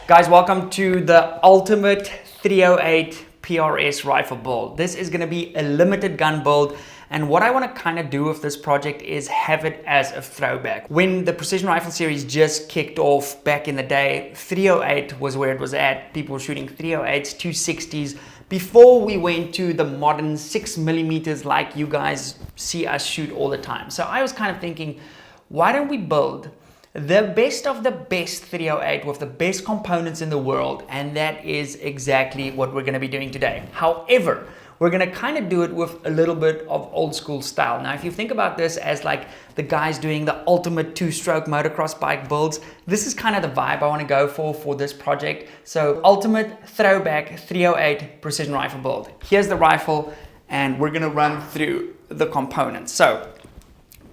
Guys, welcome to the ultimate 308 PRS rifle build. This is going to be a limited gun build, and what I want to kind of do with this project is have it as a throwback. When the Precision Rifle series just kicked off back in the day, 308 was where it was at. People were shooting 308s, 260s, before we went to the modern 6mm like you guys see us shoot all the time. So I was kind of thinking, why don't we build the best of the best 308 with the best components in the world? And that is exactly what we're going to be doing today. However, we're going to kind of do it with a little bit of old school style. Now, if you think about this as like the guys doing the ultimate two-stroke motocross bike builds, this is kind of the vibe I want to go for this project. So ultimate throwback 308 precision rifle build. Here's the rifle, and we're going to run through the components. So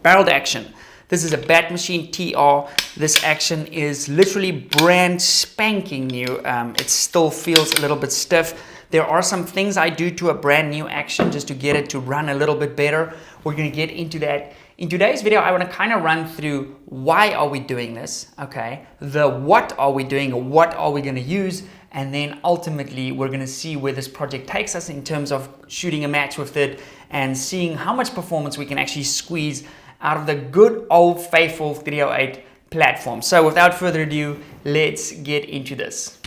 barreled action. This is a Bat Machine TR. This action is literally brand spanking new. It still feels a little bit stiff. There are some things I do to a brand new action just to get it to run a little bit better. We're going to get into that. In today's video, I want to kind of run through why are we doing this, okay? The what are we doing, what are we going to use, and then ultimately we're going to see where this project takes us in terms of shooting a match with it and seeing how much performance we can actually squeeze out of the good old faithful 308 platform. So without further ado, let's get into this.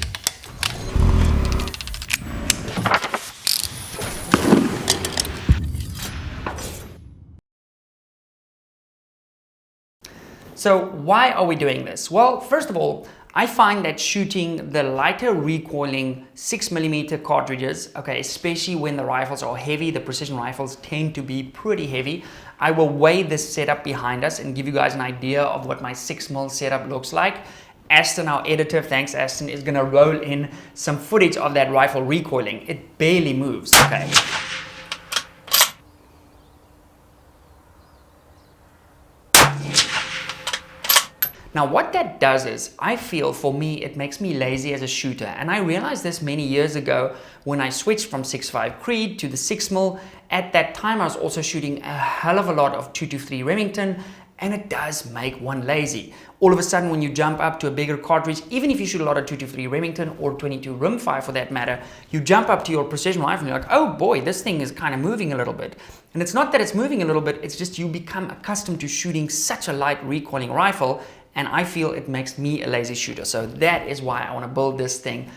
So why are we doing this? Well, first of all, I find that shooting the lighter recoiling 6mm cartridges, okay, especially when the rifles are heavy, the precision rifles tend to be pretty heavy. I will weigh this setup behind us and give you guys an idea of what my 6mm setup looks like. Aston, our editor, thanks Aston, is gonna roll in some footage of that rifle recoiling. It barely moves, okay. Now what that does is, I feel for me, it makes me lazy as a shooter. And I realized this many years ago when I switched from 6.5 Creed to the 6mm. At that time, I was also shooting a hell of a lot of 223 Remington, and it does make one lazy. All of a sudden, when you jump up to a bigger cartridge, even if you shoot a lot of 223 Remington or 22 rimfire for that matter, you jump up to your precision rifle and you're like, oh boy, this thing is kind of moving a little bit. And it's not that it's moving a little bit, it's just you become accustomed to shooting such a light recoiling rifle, and I feel it makes me a lazy shooter. So that is why I want to build this thing,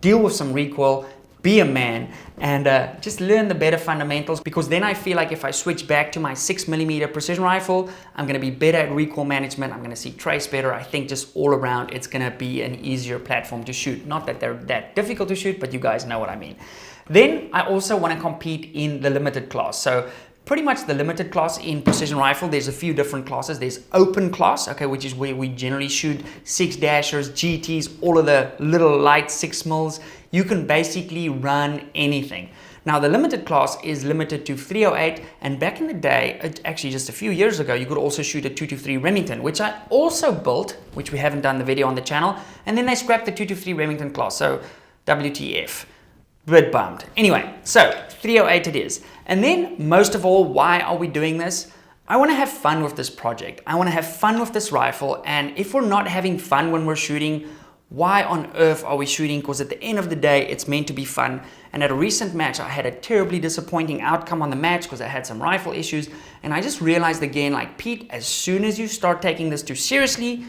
deal with some recoil, be a man, and just learn the better fundamentals, because then I feel like if I switch back to my 6mm precision rifle, I'm going to be better at recoil management, I'm going to see trace better. I think just all around it's going to be an easier platform to shoot. Not that they're that difficult to shoot, but you guys know what I mean. Then I also want to compete in the limited class. So pretty much the limited class in precision rifle, there's a few different classes. There's open class, okay, which is where we generally shoot 6-dashers, GTs, all of the little light 6mm. You can basically run anything. Now the limited class is limited to 308, and back in the day, actually just a few years ago, you could also shoot a 223 Remington, which I also built, which we haven't done the video on the channel, and then they scrapped the 223 Remington class, so WTF. Bit bummed. Anyway, so 308 it is. And then most of all, why are we doing this? I want to have fun with this project. I want to have fun with this rifle, and if we're not having fun when we're shooting, why on earth are we shooting? Because at the end of the day, it's meant to be fun. And at a recent match, I had a terribly disappointing outcome on the match because I had some rifle issues, and I just realized again, like, Pete, as soon as you start taking this too seriously,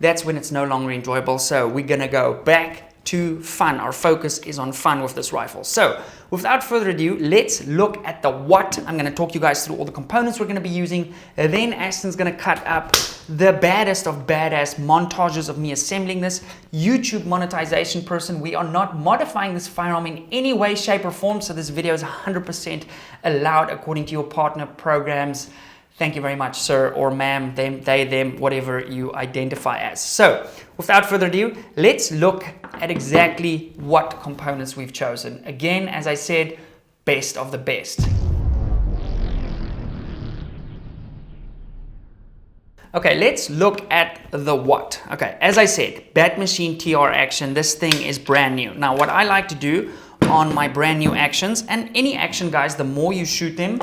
that's when it's no longer enjoyable. So we're gonna go back to fun. Our focus is on fun with this rifle. So without further ado, let's look at the what. I'm going to talk you guys through all the components we're going to be using. Then Aston's going to cut up the baddest of badass montages of me assembling this. YouTube monetization person, we are not modifying this firearm in any way, shape or form. So this video is 100% allowed according to your partner programs. Thank you very much, sir or ma'am, them, they, them, whatever you identify as. So without further ado, let's look at exactly what components we've chosen. Again, as I said, best of the best. Okay, let's look at the what. Okay, as I said, Bat Machine TR action, this thing is brand new. Now, what I like to do on my brand new actions, and any action, guys, the more you shoot them,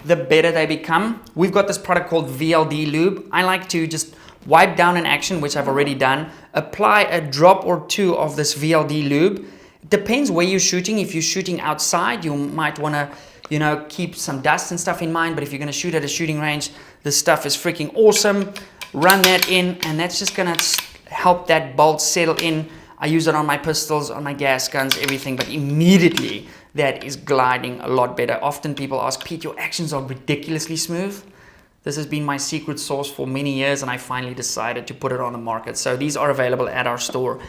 the better they become. We've got this product called VLD Lube. I like to just wipe down an action, which I've already done, apply a drop or two of this VLD lube. It depends where you're shooting. If you're shooting outside, you might want to, you know, keep some dust and stuff in mind. But if you're going to shoot at a shooting range, this stuff is freaking awesome. Run that in, and that's just going to help that bolt settle in. I use it on my pistols, on my gas guns, everything, but immediately that is gliding a lot better. Often people ask, Pete, your actions are ridiculously smooth. This has been my secret sauce for many years, and I finally decided to put it on the market. So these are available at our store,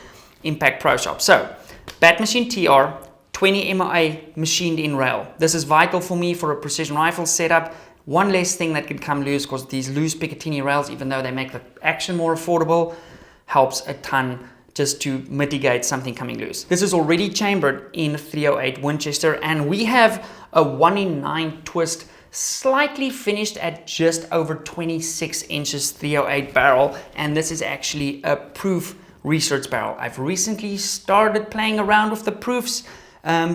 Impact Pro Shop. So, Bat Machine TR, 20 MOA machined in rail. This is vital for me for a precision rifle setup. One less thing that can come loose, because these loose Picatinny rails, even though they make the action more affordable, helps a ton just to mitigate something coming loose. This is already chambered in 308 Winchester, and we have a 1 in 9 twist, slightly finished at just over 26 inches 308 barrel, and this is actually a proof research barrel. I've recently started playing around with the proofs,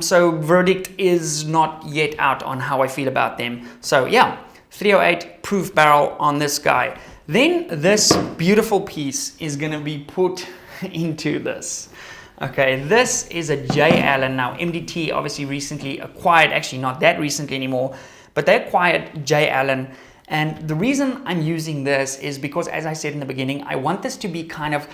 so verdict is not yet out on how I feel about them. So yeah, 308 proof barrel on this guy. Then this beautiful piece is gonna be put into this. Okay, this is a J. Allen. Now MDT obviously recently acquired, actually not that recently anymore, but they acquired J. Allen. And the reason I'm using this is because, as I said in the beginning, I want this to be kind of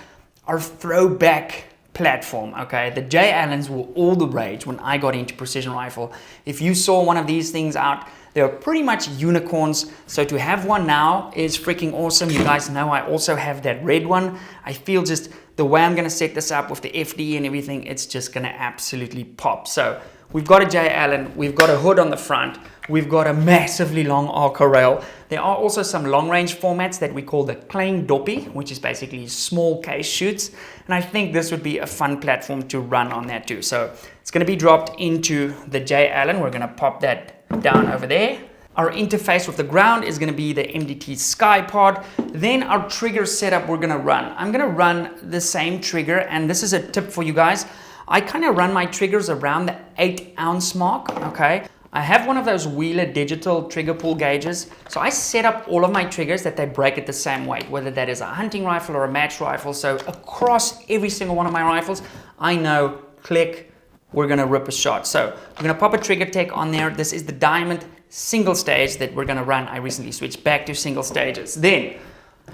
our throwback platform. Okay, the J. Allens were all the rage when I got into precision rifle. If you saw one of these things out, they are pretty much unicorns. So to have one now is freaking awesome. You guys know I also have that red one. I feel just the way I'm gonna set this up with the FD and everything, it's just gonna absolutely pop. So we've got a J. Allen, we've got a hood on the front, we've got a massively long Arca rail. There are also some long range formats that we call the Klein Doppie, which is basically small case shoots. And I think this would be a fun platform to run on that too. So it's gonna be dropped into the J. Allen. We're gonna pop that down over there. Our interface with the ground is going to be the MDT Sky Pod. Then our trigger setup we're going to run. I'm going to run the same trigger, and this is a tip for you guys. I kind of run my triggers around the 8-ounce mark, okay? I have one of those Wheeler digital trigger pull gauges, so I set up all of my triggers that they break at the same weight, whether that is a hunting rifle or a match rifle. So across every single one of my rifles, I know, click, we're gonna rip a shot. So we're gonna pop a trigger tech on there. This is the diamond single stage that we're gonna run. I recently switched back to single stages. Then,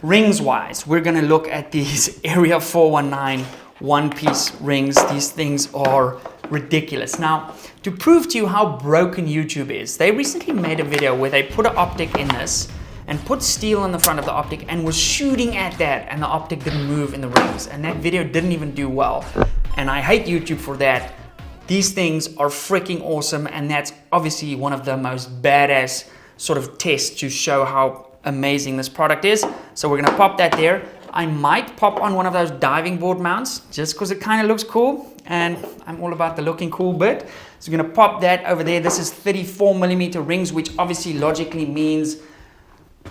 rings wise, we're gonna look at these Area 419 one-piece rings. These things are ridiculous. Now, to prove to you how broken YouTube is, they recently made a video where they put an optic in this and put steel on the front of the optic and was shooting at that, and the optic didn't move in the rings, and that video didn't even do well. And I hate YouTube for that. These things are freaking awesome, and that's obviously one of the most badass sort of tests to show how amazing this product is. So we're gonna pop that there. I might pop on one of those diving board mounts just because it kind of looks cool, and I'm all about the looking cool bit. So we're gonna pop that over there. This is 34mm rings, which obviously logically means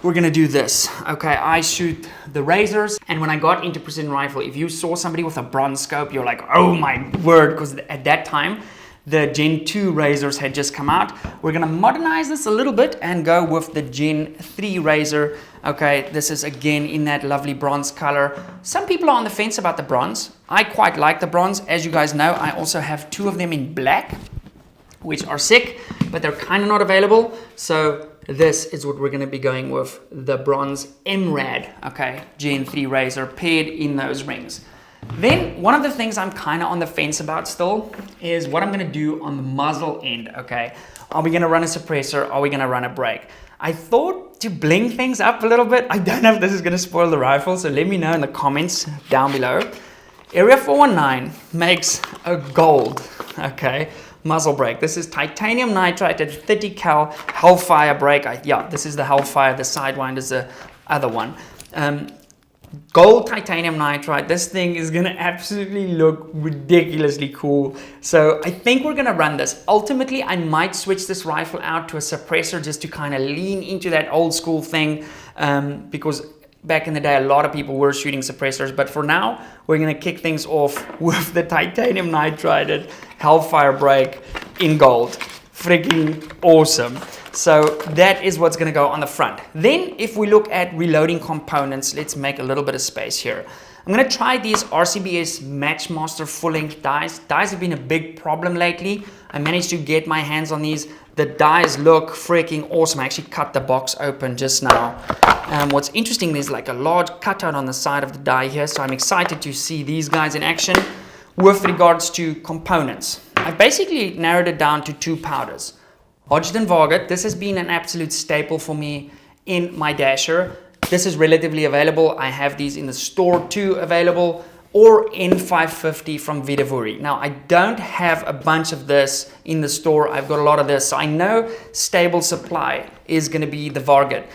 we're gonna do this. Okay, I shoot the razors, and when I got into precision rifle, if you saw somebody with a bronze scope, you're like, oh my word, because at that time, the Gen 2 razors had just come out. We're gonna modernize this a little bit and go with the Gen 3 razor. Okay, this is again in that lovely bronze color. Some people are on the fence about the bronze. I quite like the bronze. As you guys know, I also have 2 of them in black, which are sick, but they're kind of not available. So this is what we're going to be going with, the bronze MRAD, okay, Gen 3 razor paired in those rings. Then one of the things I'm kind of on the fence about still is what I'm going to do on the muzzle end, okay? Are we going to run a suppressor? Are we going to run a brake? I thought to bling things up a little bit. I don't know if this is going to spoil the rifle, so let me know in the comments down below. Area 419 makes a gold, okay, muzzle brake. This is titanium nitride at 30 cal Hellfire brake. Yeah, this is the Hellfire. The Sidewinder is the other one. Gold titanium nitride. This thing is gonna absolutely look ridiculously cool. So I think we're gonna run this. Ultimately, I might switch this rifle out to a suppressor just to kind of lean into that old school thing, because back in the day, a lot of people were shooting suppressors, but for now, we're gonna kick things off with the titanium nitride Hellfire brake in gold. Freaking awesome. So that is what's gonna go on the front. Then if we look at reloading components, let's make a little bit of space here. I'm I'm going to try these RCBS Matchmaster full-length dies. Dies have been a big problem lately. I managed to get my hands on these. The dies look freaking awesome. I actually cut the box open just now. What's interesting, there's like a large cutout on the side of the die here, so I'm excited to see these guys in action. With regards to components, I've basically narrowed it down to 2 powders. Hodgdon Varget, this has been an absolute staple for me in my dasher. This is relatively available. I have these in the store too available, or N550 from Vidavuri. Now, I don't have a bunch of this in the store. I've got a lot of this, so I know stable supply is going to be the Varget.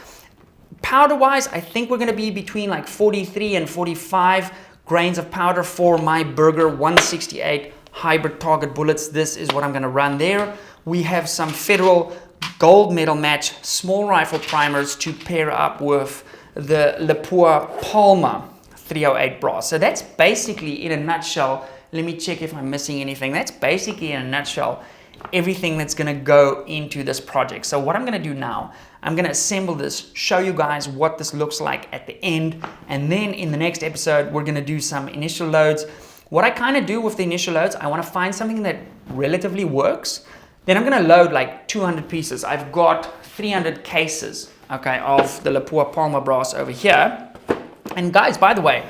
Powder-wise, I think we're going to be between like 43 and 45 grains of powder for my Burger 168 hybrid target bullets. This is what I'm going to run there. We have some Federal gold medal match small rifle primers to pair up with the Lapua Palma 308 brass. So that's basically, in a nutshell, let me check if I'm missing anything. That's basically, in a nutshell, everything that's going to go into this project. So what I'm going to do now, I'm going to assemble this, show you guys what this looks like at the end, and then in the next episode we're going to do some initial loads. What I kind of do with the initial loads, I want to find something that relatively works. Then I'm going to load like 200 pieces. I've got 300 cases, okay, of the Lapua Palma brass over here. And guys, by the way,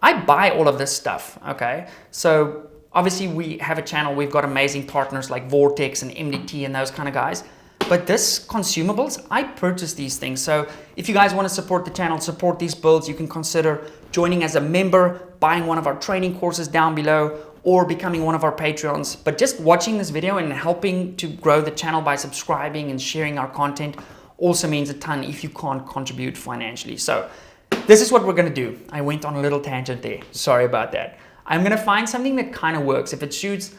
I buy all of this stuff, okay? So obviously we have a channel, we've got amazing partners like Vortex and MDT and those kind of guys. But this consumables, I purchase these things. So if you guys want to support the channel, support these builds, you can consider joining as a member, buying one of our training courses down below, or becoming one of our Patreons. But just watching this video and helping to grow the channel by subscribing and sharing our content also means a ton if you can't contribute financially. So this is what we're going to do. I went on a little tangent there. Sorry about that. I'm going to find something that kind of works. If it shoots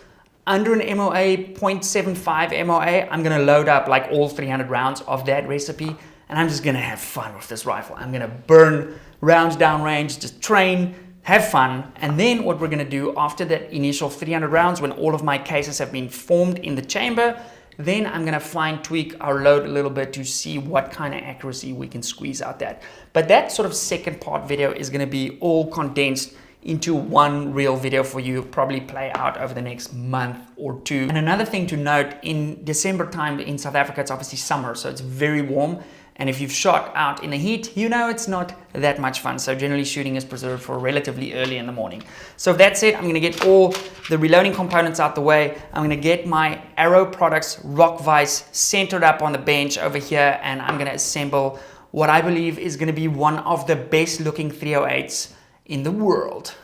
under an MOA, 0.75 MOA, I'm going to load up like all 300 rounds of that recipe, and I'm just going to have fun with this rifle. I'm going to burn rounds downrange, just train, have fun. And then what we're going to do after that initial 300 rounds, when all of my cases have been formed in the chamber, then I'm going to fine tweak our load a little bit to see what kind of accuracy we can squeeze out that. But that sort of second part video is going to be all condensed into one real video for you, probably play out over the next month or two. And another thing to note, in December time in South Africa, it's obviously summer, so it's very warm. And if you've shot out in the heat, you know it's not that much fun. So generally shooting is preserved for relatively early in the morning. So if that's it, I'm gonna get all the reloading components out the way. I'm gonna get my Arrow Products Rock Vise centered up on the bench over here, and I'm gonna assemble what I believe is gonna be one of the best looking 308s in the world.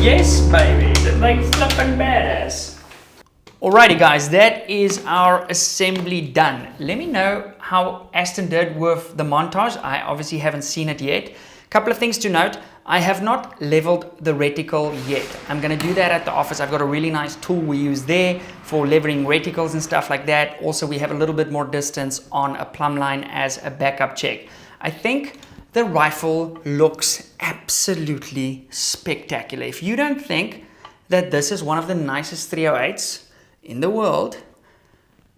Yes, baby, that's like flippin' badass. Alrighty guys, that is our assembly done. Let me know how Aston did with the montage. I obviously haven't seen it yet. Couple of things to note. I have not leveled the reticle yet. I'm gonna do that at the office. I've got a really nice tool we use there for leveling reticles and stuff like that. Also, we have a little bit more distance on a plumb line as a backup check. I think the rifle looks absolutely spectacular. If you don't think that this is one of the nicest 308s in the world,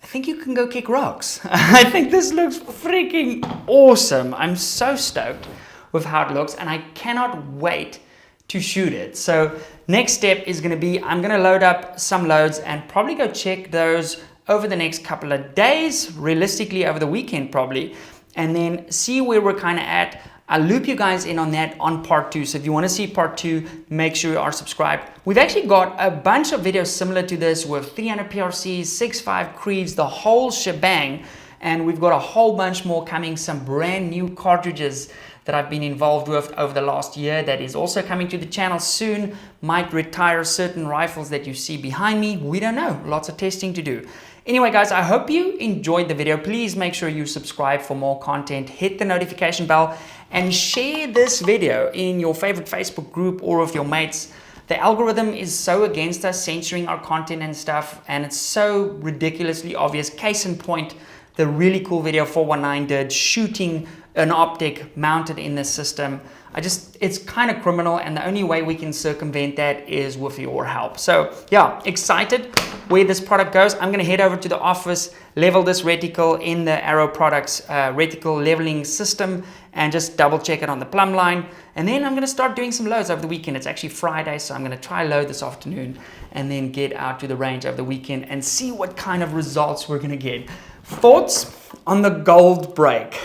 I think you can go kick rocks. I think this looks freaking awesome. I'm so stoked with how it looks, and I cannot wait to shoot it. So next step is gonna be, I'm gonna load up some loads and probably go check those over the next couple of days, realistically over the weekend probably, and then see where we're kind of at. I'll loop you guys in on that on part 2. So if you want to see part 2, make sure you are subscribed. We've actually got a bunch of videos similar to this with 300 PRCs, 6.5 Creeds, the whole shebang. and we've got a whole bunch more coming, some brand new cartridges that I've been involved with over the last year that is also coming to the channel soon. Might retire certain rifles that you see behind me. We don't know. Lots of testing to do. Anyway, guys, I hope you enjoyed the video. Please make sure you subscribe for more content. Hit the notification bell and share this video in your favorite Facebook group or with your mates. The algorithm is so against us censoring our content and stuff, and it's so ridiculously obvious. Case in point, the really cool video 419 did shooting an optic mounted in this system. It's kind of criminal, and the only way we can circumvent that is with your help. So yeah, excited where this product goes. I'm gonna head over to the office, level this reticle in the Arrow Products reticle leveling system, and just double check it on the plumb line. And then I'm gonna start doing some loads over the weekend. It's actually Friday, so I'm gonna try load this afternoon and then get out to the range over the weekend and see what kind of results we're gonna get. Thoughts on the gold break?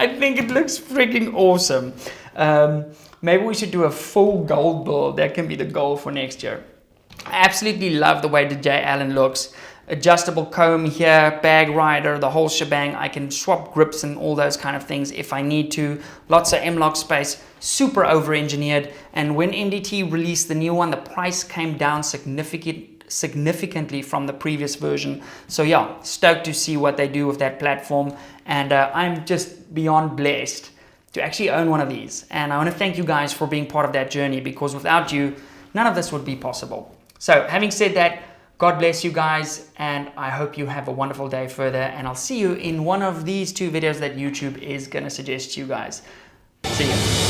I think it looks freaking awesome. Maybe we should do a full gold build. That can be the goal for next year. I absolutely love the way the J. Allen looks. Adjustable comb here, bag rider, the whole shebang. I can swap grips and all those kind of things if I need to. Lots of M-lock space, super over-engineered. And when MDT released the new one, the price came down significantly from the previous version. So yeah, stoked to see what they do with that platform, and I'm just beyond blessed to actually own one of these. And I want to thank you guys for being part of that journey, because without you, none of this would be possible. So having said that, God bless you guys, and I hope you have a wonderful day further, and I'll see you in one of these two videos that YouTube is going to suggest to you guys. See you.